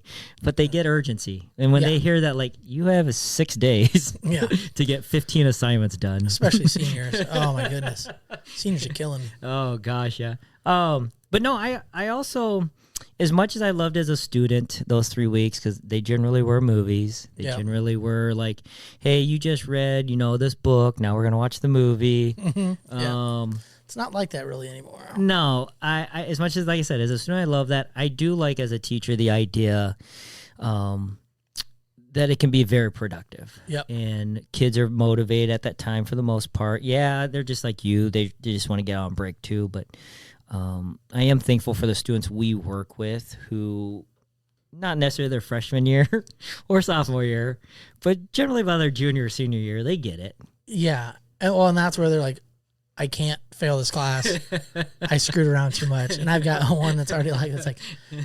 But they get urgency. And when they hear that, like, you have 6 days to get 15 assignments done. Especially seniors. Oh, my goodness. Seniors are killing me. Oh, gosh, yeah. But no, I also, as much as I loved as a student those 3 weeks, because they generally were movies. They generally were like, hey, you just read, this book. Now we're going to watch the movie. It's not like that really anymore. No, I as much as, like I said, as a student, I love that. I do like, as a teacher, the idea that it can be very productive. Yep. And kids are motivated at that time for the most part. Yeah, they're just like you. They just want to get out on break too. But I am thankful for the students we work with who, not necessarily their freshman year or sophomore year, but generally by their junior or senior year, they get it. Yeah. And that's where they're like, I can't fail this class. I screwed around too much. And I've got one that's already like, it's like,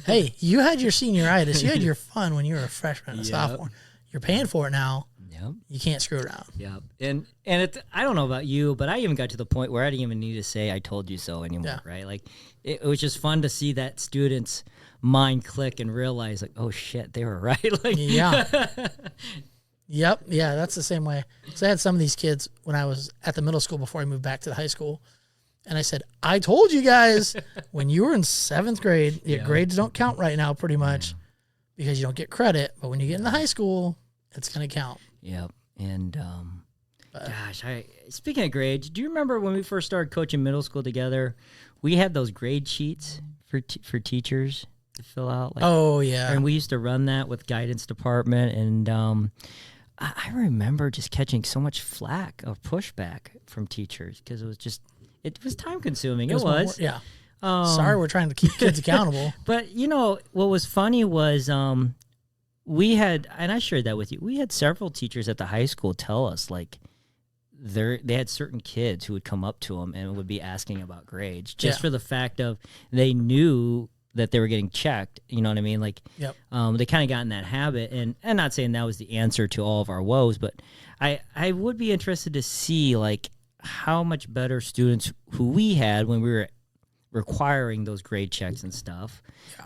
hey, you had your senioritis. You had your fun when you were a freshman and a sophomore. You're paying for it now. Yep. You can't screw around. Yeah. And I don't know about you, but I even got to the point where I didn't even need to say I told you so anymore, right? Like, it was just fun to see that student's mind click and realize, like, oh shit, they were right. Like, Yep. Yeah, that's the same way. So I had some of these kids when I was at the middle school before I moved back to the high school. And I said, I told you guys when you were in 7th grade, your grades don't count right now pretty much because you don't get credit. But when you get in the high school, it's going to count. Yep. And gosh, speaking of grades, do you remember when we first started coaching middle school together, we had those grade sheets for teachers to fill out? Like, oh, yeah. And we used to run that with guidance department. And I remember just catching so much flack or pushback from teachers because it was time consuming. It was. Yeah. Sorry, we're trying to keep kids accountable. But, what was funny was we had, and I shared that with you, we had several teachers at the high school tell us, like, they had certain kids who would come up to them and would be asking about grades just for the fact of they knew that they were getting checked, you know what I mean? Like, they kind of got in that habit, and not saying that was the answer to all of our woes, but I would be interested to see, like, how much better students who we had when we were requiring those grade checks and stuff.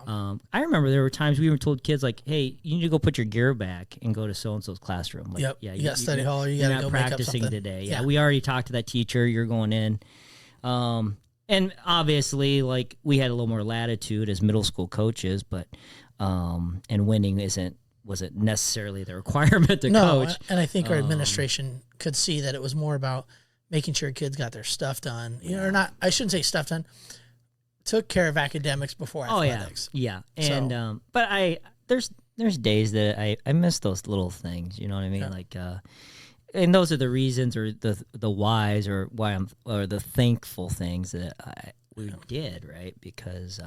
I remember there were times we were told kids, like, hey, you need to go put your gear back and go to so-and-so's classroom. Like, you got study hall, or you got to go practicing make up today. Yeah, we already talked to that teacher. You're going in. And obviously, like, we had a little more latitude as middle school coaches, but and winning wasn't necessarily the requirement to coach. And I think our administration could see that it was more about making sure kids got their stuff done. Or not, I shouldn't say stuff done. Took care of academics before athletics. Yeah. And but there's days that I miss those little things. You know what I mean? Yeah. Like, and those are the reasons or the whys or why or the thankful things that we did, right? Because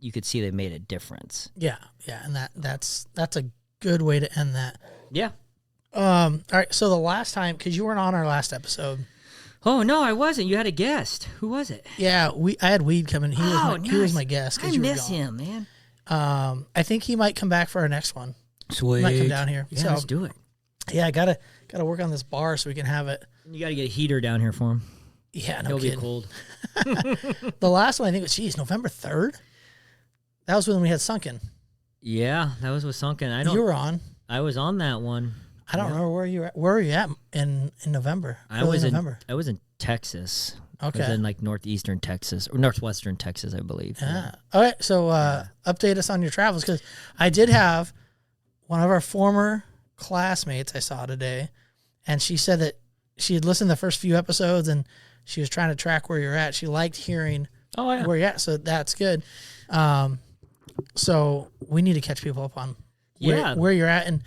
you could see they made a difference. Yeah, and that's a good way to end that. Yeah. All right, so the last time, because you weren't on our last episode. Oh no, I wasn't. You had a guest. Who was it? Yeah, I had Weed come in. He was my nice. guest. 'Cause I you were miss gone. him, man. I think he might come back for our next one. Sweet. He might come down here. Yeah, So, let's do it. yeah, I gotta work on this bar so we can have it. You got to get a heater down here for him. Yeah, no He'll kidding. be cold. The last one I think was November 3rd. That was when we had Sunken. Yeah, that was with Sunken. You were on. I was on that one. I don't remember where you were at. Where were you at in November? I was November. I was in Texas. Okay. I was in like northeastern Texas or northwestern Texas, I believe. Yeah. All right. So update us on your travels, because I did have one of our former classmates I saw today, and she said that she had listened to the first few episodes and she was trying to track where you're at. She liked hearing Oh yeah. where you're at, so that's good. So we need to catch people up on where you're at, and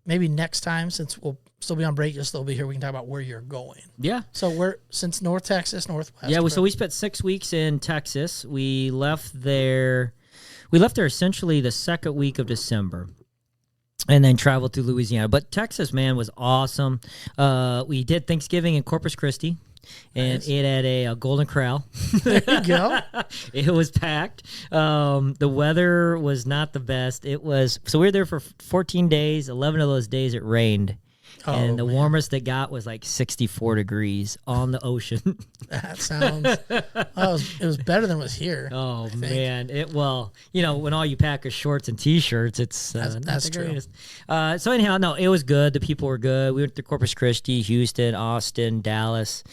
maybe next time, since we'll still be on break, you'll still be here. We can talk about where you're going. Yeah. So since North Texas, Northwest. Yeah, so we spent 6 weeks in Texas. We left there essentially the second week of December and then traveled through Louisiana. But Texas, man, was awesome. We did Thanksgiving in Corpus Christi and ate at a Golden Corral. There you go. It was packed. The weather was not the best. So we were there for 14 days. 11 of those days it rained. And the warmest it got was like 64 degrees on the ocean. That sounds. It was better than was here. Oh man, when all you pack is shorts and t-shirts, it's not that's the true. greatest. So anyhow, no, it was good. The people were good. We went to Corpus Christi, Houston, Austin, Dallas.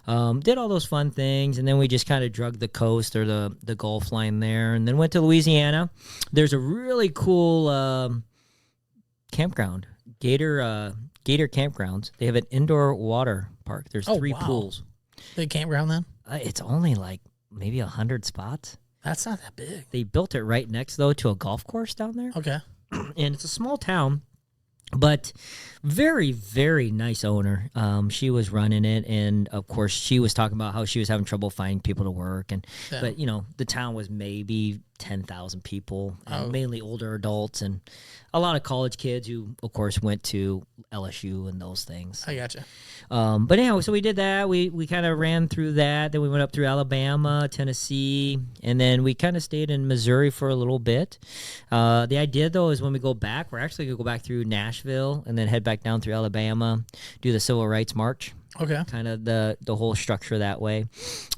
Did all those fun things, and then we just kind of drug the coast or the Gulf line there, and then went to Louisiana. There's a really cool campground, Gator Campgrounds. They have an indoor water park. There's 3 pools. Big campground then? It's only like maybe 100 spots. That's not that big. They built it right next, though, to a golf course down there. Okay. And it's a small town, but very, very nice owner. She was running it, and of course, she was talking about how she was having trouble finding people to work. But the town was maybe 10,000 people, mainly older adults, and a lot of college kids who, of course, went to LSU and those things. I gotcha. But anyway, so we did that. We kind of ran through that. Then we went up through Alabama, Tennessee, and then we kind of stayed in Missouri for a little bit. The idea, though, is when we go back, we're actually going to go back through Nashville and then head back down through Alabama, do the Civil Rights March. Okay. Kind of the whole structure that way.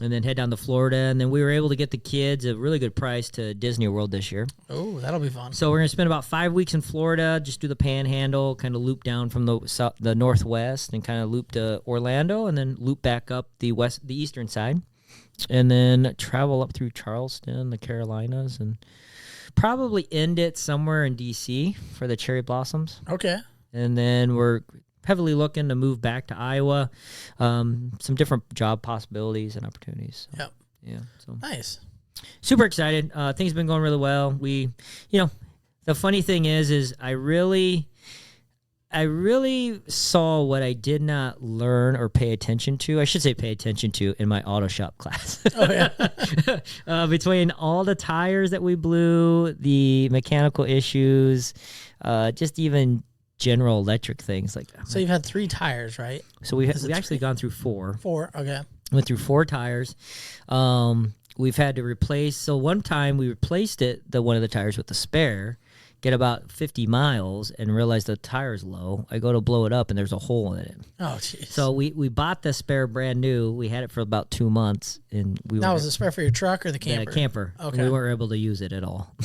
And then head down to Florida. And then we were able to get the kids a really good price to Disney World this year. Oh, that'll be fun. So we're going to spend about 5 weeks in Florida, just do the Panhandle, kind of loop down from the northwest and kind of loop to Orlando, and then loop back up the eastern side, and then travel up through Charleston, the Carolinas, and probably end it somewhere in D.C. for the cherry blossoms. Okay. And then we're heavily looking to move back to Iowa, some different job possibilities and opportunities. So, Yep. Yeah. So Nice. super excited. Things have been going really well. The funny thing is I really saw what I did not learn or pay attention to. I should say pay attention to in my auto shop class. Oh, yeah. Between all the tires that we blew, the mechanical issues, just even general electric things like that. So you've had 3 tires, right? So we actually gone through 4. 4. Okay. Went through 4 tires. We've had to replace. So one time we replaced one of the tires with the spare. Get about 50 miles and realize the tire's low. I go to blow it up and there's a hole in it. Oh, jeez. So we bought the spare brand new. We had it for about 2 months, and Now, was it spare for your truck or the camper? The camper. Okay. And we weren't able to use it at all.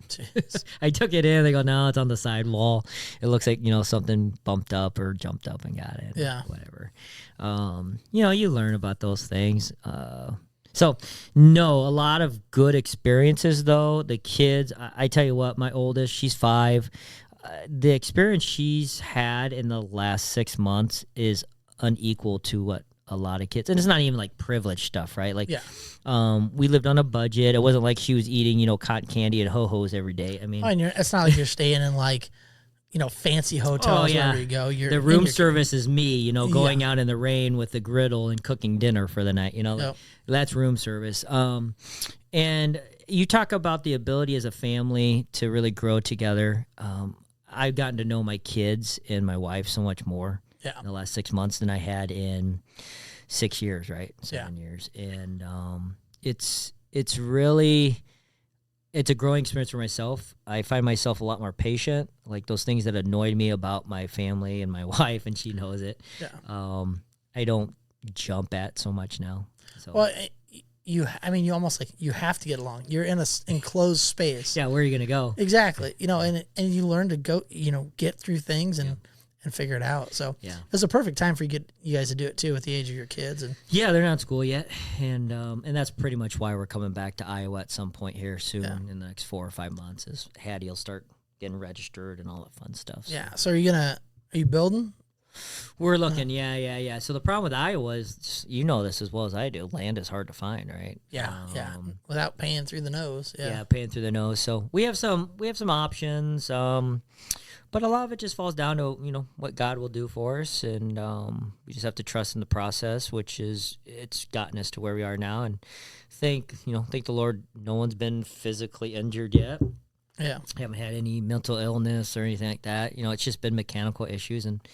Jeez. I took it in. They go, no, it's on the sidewall. It looks like something bumped up or jumped up and got it. Yeah. Whatever. You learn about those things. So, no, a lot of good experiences, though. The kids, I tell you what, my oldest, she's 5. The experience she's had in the last 6 months is unequal to what a lot of kids, and it's not even like privileged stuff, right? Like, Yeah. we lived on a budget. It wasn't like she was eating, cotton candy and ho-hos every day. I mean, Oh, and it's not like you're staying in like, fancy hotels wherever you go. You're the in room your- service is me, going out in the rain with the griddle and cooking dinner for the night. Yep. That's room service. And you talk about the ability as a family to really grow together. I've gotten to know my kids and my wife so much more Yeah. in the last 6 months than I had in 6 years, right? 7 years. And it's really, it's a growing experience for myself. I find myself a lot more patient. Like those things that annoyed me about my family and my wife, and she knows it. Yeah. I don't jump at so much now. So Well, you almost like you have to get along. You're in a enclosed space. yeah, where are you gonna go? Exactly. And you learn to go, get through things and figure it out. So Yeah. it's a perfect time for you guys to do it too at the age of your kids. And Yeah, they're not in school yet, and that's pretty much why we're coming back to Iowa at some point here soon in the next 4 or 5 months. Is Hattie will start getting registered and all that fun stuff. So. yeah. So are you building? We're looking, yeah. So the problem with Iowa is, this as well as I do, land is hard to find, right? Yeah. Without paying through the nose. Yeah. Paying through the nose. So we have some options, but a lot of it just falls down to what God will do for us, and we just have to trust in the process, which is it's gotten us to where we are now, and thank the Lord, no one's been physically injured yet. Yeah. I haven't had any mental illness or anything like that. It's just been mechanical issues, and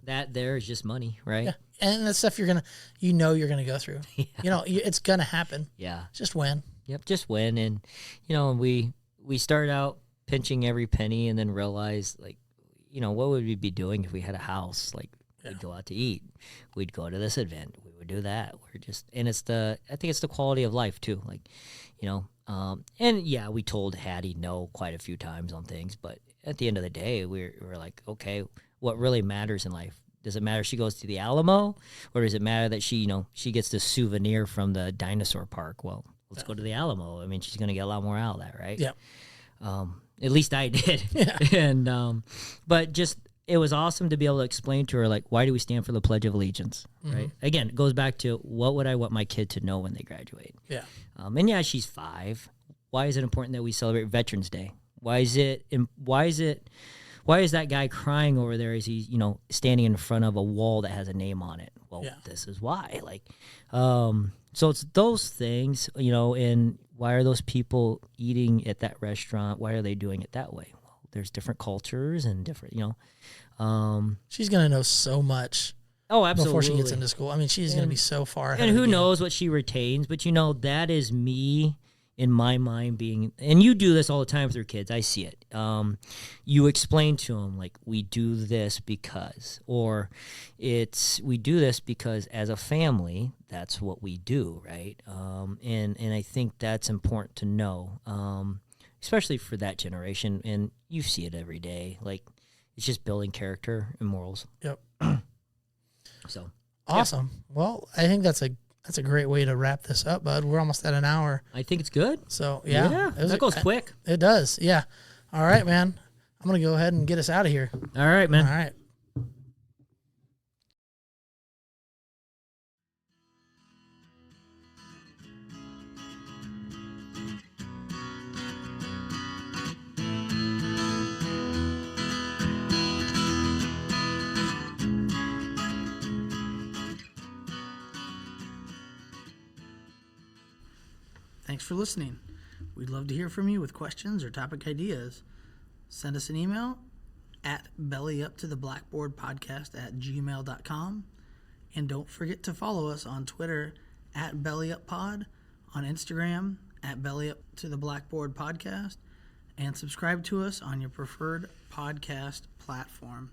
that there is just money, right? Yeah. And that's stuff you're gonna go through. It's gonna happen. Yeah. Just win. Yep, just win. And we start out pinching every penny and then realize, like, what would we be doing if we had a house? Like, we'd go out to eat, we'd go to this event, we would do that. We're just, and I think it's the quality of life too. Like, and yeah, we told Hattie no quite a few times on things, but at the end of the day, we're like, okay, what really matters in life? Does it matter she goes to the Alamo, or does it matter that she gets this souvenir from the dinosaur park? Well, let's go to the Alamo. I mean, she's going to get a lot more out of that, right? Yeah. At least I did. Yeah. And but just it was awesome to be able to explain to her, like, why do we stand for the Pledge of Allegiance, right? Again, it goes back to what would I want my kid to know when they graduate? Yeah. And yeah, she's 5. Why is it important that we celebrate Veterans Day? Why is that guy crying over there as he's, standing in front of a wall that has a name on it? Well, this is why. Like, so it's those things, and why are those people eating at that restaurant? Why are they doing it that way? Well, there's different cultures and different, She's gonna know so much. Oh, absolutely. Before she gets into school. I mean, she's going to be so far ahead. And of who the game. knows what she retains, but that is me in my mind being, and you do this all the time with your kids. I see it. You explain to them, like, we do this because, or we do this because as a family, that's what we do, right? And I think that's important to know, especially for that generation. And you see it every day. Like, it's just building character and morals. Yep. So awesome. Yeah. Well, I think that's a great way to wrap this up, bud. We're almost at an hour. I think it's good. So that goes quick. It does. Yeah. All right, man. I'm gonna go ahead and get us out of here. All right, man. All right. Thanks for listening. We'd love to hear from you with questions or topic ideas. Send us an email at bellyuptotheblackboardpodcast@gmail.com. And don't forget to follow us on Twitter at bellyuppod, on Instagram at bellyuptotheblackboardpodcast, and subscribe to us on your preferred podcast platform.